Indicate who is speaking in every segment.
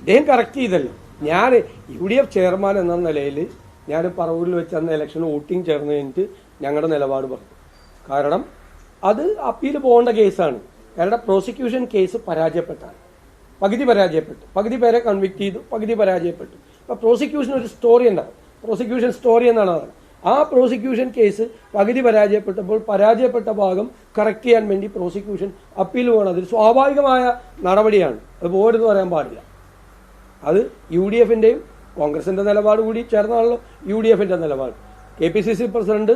Speaker 1: അദ്ദേഹം കറക്റ്റ് ചെയ്തല്ലോ. ഞാൻ UDF ചെയർമാൻ എന്ന നിലയിൽ ഞാൻ പറവൂരിൽ വെച്ച് അന്ന് ഇലക്ഷൻ വോട്ടിംഗ് ചേർന്ന് കഴിഞ്ഞിട്ട് ഞങ്ങളുടെ നിലപാട് പറഞ്ഞു. കാരണം അത് അപ്പീൽ പോകേണ്ട കേസാണ്. കാരണം പ്രോസിക്യൂഷൻ കേസ് പരാജയപ്പെട്ടാണ്. പകുതി പരാജയപ്പെട്ടു, പകുതി പേരെ കൺവിക്ട് ചെയ്തു, പകുതി പരാജയപ്പെട്ടു. അപ്പോൾ പ്രോസിക്യൂഷൻ ഒരു സ്റ്റോറി ഉണ്ടാവും, പ്രോസിക്യൂഷൻ സ്റ്റോറി എന്നാണ് പറയുന്നത്. ആ പ്രോസിക്യൂഷൻ കേസ് പകുതി പരാജയപ്പെട്ടപ്പോൾ പരാജയപ്പെട്ട ഭാഗം കറക്റ്റ് ചെയ്യാൻ വേണ്ടി പ്രോസിക്യൂഷൻ അപ്പീൽ പോകണം. അതൊരു സ്വാഭാവികമായ നടപടിയാണ്, അത് പോരെന്ന് പറയാൻ പാടില്ല. അത് UDFൻ്റെയും കോൺഗ്രസിൻ്റെ നിലപാട് കൂടി ചേർന്നാണല്ലോ UDFൻ്റെ നിലപാട്. KPCC പ്രസിഡന്റ്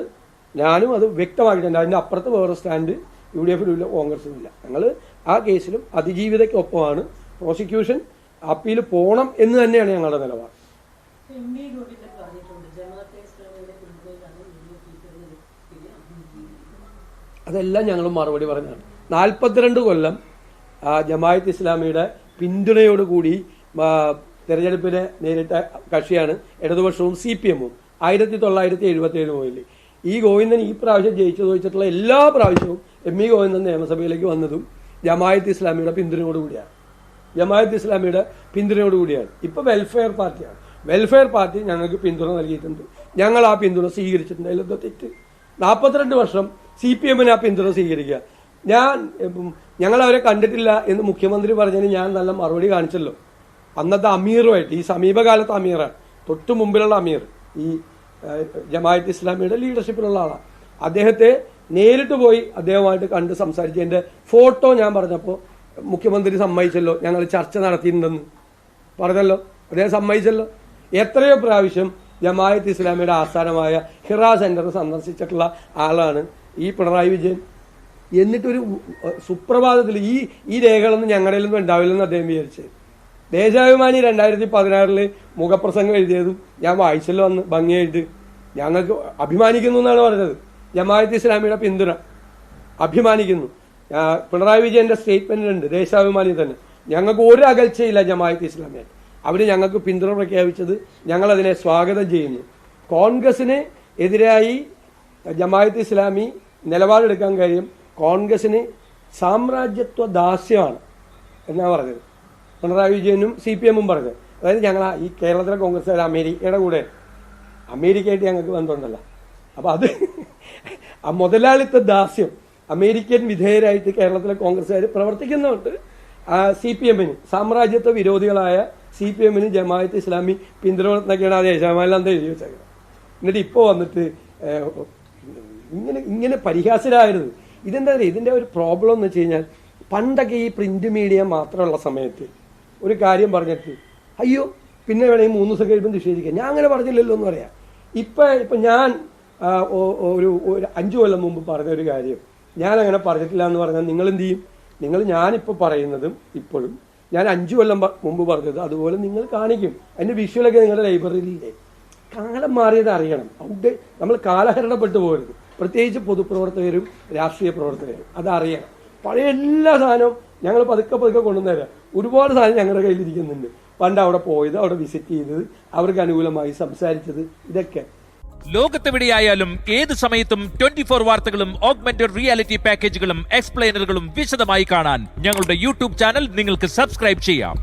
Speaker 1: ഞാനും അത് വ്യക്തമാക്കിയിട്ടുണ്ട്. അതിൻ്റെ അപ്പുറത്ത് വേറെ സ്റ്റാൻഡ് UDFിലും ഇല്ല, കോൺഗ്രസിലും ഇല്ല. ഞങ്ങൾ ആ കേസിലും അതിജീവിതയ്ക്കൊപ്പമാണ്. പ്രോസിക്യൂഷൻ അപ്പീൽ പോകണം എന്ന് തന്നെയാണ് ഞങ്ങളുടെ നിലപാട്. അതെല്ലാം ഞങ്ങൾ മറുപടി പറഞ്ഞാണ്. 42 കൊല്ലം ജമാഅത്ത് ഇസ്ലാമിയുടെ പിന്തുണയോടുകൂടി തെരഞ്ഞെടുപ്പിനെ നേരിട്ട കക്ഷിയാണ് ഇടതുപക്ഷവും CPM-ഉം. 1977 മുതൽ ഈ ഗോവിന്ദൻ ഈ പ്രാവശ്യം ജയിച്ചു ചോദിച്ചിട്ടുള്ള എല്ലാ പ്രാവശ്യവും ME ഗോവിന്ദൻ നിയമസഭയിലേക്ക് വന്നതും ജമാഅത്ത് ഇസ്ലാമിയുടെ പിന്തുണയോടുകൂടിയാണ്. ജമാഅത്ത് ഇസ്ലാമിയുടെ പിന്തുണയോടുകൂടിയാണ്. ഇപ്പോൾ വെൽഫെയർ പാർട്ടിയാണ്. വെൽഫെയർ പാർട്ടി ഞങ്ങൾക്ക് പിന്തുണ നൽകിയിട്ടുണ്ട്. ഞങ്ങൾ ആ പിന്തുണ സ്വീകരിച്ചിട്ടുണ്ട്. അതിലെന്താ തെറ്റ്? 42 വർഷം CPM-ന് ആ പിന്തുണ സ്വീകരിക്കുക. ഞങ്ങളവരെ കണ്ടിട്ടില്ല എന്ന് മുഖ്യമന്ത്രി പറഞ്ഞതിന് ഞാൻ നല്ല മറുപടി കാണിച്ചല്ലോ. അന്നത്തെ അമീറുമായിട്ട്, ഈ സമീപകാലത്തെ അമീറാണ്, തൊട്ടു മുമ്പിലുള്ള അമീർ, ഈ ജമാഅത്ത് ഇസ്ലാമിയുടെ ലീഡർഷിപ്പിലുള്ള ആളാണ്. അദ്ദേഹത്തെ നേരിട്ട് പോയി അദ്ദേഹമായിട്ട് കണ്ട് സംസാരിച്ചതിൻ്റെ ഫോട്ടോ ഞാൻ പറഞ്ഞപ്പോൾ മുഖ്യമന്ത്രി സമ്മതിച്ചല്ലോ, ഞങ്ങൾ ചർച്ച നടത്തിയിട്ടുണ്ടെന്ന് പറഞ്ഞല്ലോ, അദ്ദേഹം സമ്മതിച്ചല്ലോ. എത്രയോ പ്രാവശ്യം ജമാഅത്ത് ഇസ്ലാമിയുടെ ആസ്ഥാനമായ ഹിറ സെന്റർ സന്ദർശിച്ചിട്ടുള്ള ആളാണ് ഈ പിണറായി വിജയൻ. എന്നിട്ടൊരു സുപ്രഭാതത്തിൽ ഈ രേഖകളൊന്നും ഞങ്ങളുടെ ഒന്നും ഉണ്ടാവില്ലെന്ന് അദ്ദേഹം വിചാരിച്ചത്. ദേശാഭിമാനി 2016 മുഖപ്രസംഗം എഴുതിയതും ഞാൻ വായിച്ചല്ലോ അന്ന് ഭംഗിയായിട്ട്. ഞങ്ങൾക്ക് അഭിമാനിക്കുന്നു എന്നാണ് പറഞ്ഞത്. ജമാഅത്ത് ഇസ്ലാമിയുടെ പിന്തുണ അഭിമാനിക്കുന്നു. പിണറായി വിജയന്റെ സ്റ്റേറ്റ്മെന്റിലുണ്ട് ദേശാഭിമാനി തന്നെ, ഞങ്ങൾക്ക് ഒരു അകൽച്ചയില്ല ജമാഅത്ത് ഇസ്ലാമിയായിട്ട്. അവർ ഞങ്ങൾക്ക് പിന്തുണ പ്രഖ്യാപിച്ചത് ഞങ്ങളതിനെ സ്വാഗതം ചെയ്യുന്നു. കോൺഗ്രസിന് എതിരായി ജമാഅത്ത് ഇസ്ലാമി നിലപാടെടുക്കാൻ കഴിയും. കോൺഗ്രസിന് സാമ്രാജ്യത്വ ദാസ്യമാണ് എന്നാണ് പറഞ്ഞത് പിണറായി വിജയനും CPM-ഉം പറഞ്ഞത്. അതായത് ഞങ്ങൾ ഈ കേരളത്തിലെ കോൺഗ്രസ്സുകാർ അമേരിക്കയുടെ കൂടെ, അമേരിക്കയായിട്ട് ഞങ്ങൾക്ക് ബന്ധമുണ്ടല്ലോ. അപ്പോൾ അത് ആ മുതലാളിത്ത ദാസ്യം, അമേരിക്കൻ വിധേയരായിട്ട് കേരളത്തിലെ കോൺഗ്രസ്സുകാർ പ്രവർത്തിക്കുന്നുണ്ട്. CPM-ന്, സാമ്രാജ്യത്വ വിരോധികളായ CPM-ന് ജമാഅത്ത് ഇസ്ലാമി പിന്തുണ എന്നൊക്കെയാണ് ആ ദേശാഭിമാനിൽ എഴുതി വെച്ചേക്കുന്നത്. എന്നിട്ട് ഇപ്പോൾ വന്നിട്ട് ഇങ്ങനെ പരിഹാസ്യരായിരുന്നു. ഇതെന്താ പറയുക, ഇതിൻ്റെ ഒരു പ്രോബ്ലം എന്ന് വെച്ച് കഴിഞ്ഞാൽ, പണ്ടൊക്കെ ഈ പ്രിന്റ് മീഡിയ മാത്രമുള്ള സമയത്ത് ഒരു കാര്യം പറഞ്ഞിട്ട് അയ്യോ പിന്നെ വേണമെങ്കിൽ 3 ദിവസം കഴിയുമ്പോൾ നിഷേധിക്കാം, ഞാൻ അങ്ങനെ പറഞ്ഞില്ലല്ലോ എന്ന് പറയാം. ഇപ്പം ഞാൻ ഒരു 5 കൊല്ലം മുമ്പ് പറഞ്ഞൊരു കാര്യം ഞാൻ അങ്ങനെ പറഞ്ഞിട്ടില്ല എന്ന് പറഞ്ഞാൽ നിങ്ങൾ എന്ത് ചെയ്യും? ഞാനിപ്പോൾ പറയുന്നതും ഇപ്പോഴും ഞാൻ 5 കൊല്ലം മുമ്പ് പറഞ്ഞത് അതുപോലെ നിങ്ങൾ കാണിക്കും. അതിൻ്റെ വിഷ്വലൊക്കെ നിങ്ങളുടെ ലൈബ്രറിയിലില്ലേ? കാലം മാറിയത് അറിയണം. അവിടെ നമ്മൾ കാലഹരണപ്പെട്ടു പോകരുത്. പ്രത്യേകിച്ച് പൊതുപ്രവർത്തകരും രാഷ്ട്രീയ പ്രവർത്തകരും അതറിയണം. പഴയ എല്ലാ സാധനവും ഞങ്ങൾ പതുക്കെ കൊണ്ടുവന്നുതരാം. ഒരുപാട് സാധനം ഞങ്ങളുടെ കയ്യിലിരിക്കുന്നുണ്ട്. പണ്ട് അവിടെ പോയത്, അവിടെ വിസിറ്റ് ചെയ്തത്, അവർക്ക് അനുകൂലമായി സംസാരിച്ചത്, ഇതൊക്കെ.
Speaker 2: ലോകത്തെവിടെയായാലും ഏത് സമയത്തും 24 വാർത്തകളും ഓഗ്മെന്റഡ് റിയാലിറ്റി പാക്കേജുകളും എക്സ്പ്ലെയിനറുകളും വിശദമായി കാണാൻ ഞങ്ങളുടെ YouTube ചാനൽ നിങ്ങൾക്ക് സബ്സ്ക്രൈബ് ചെയ്യാം.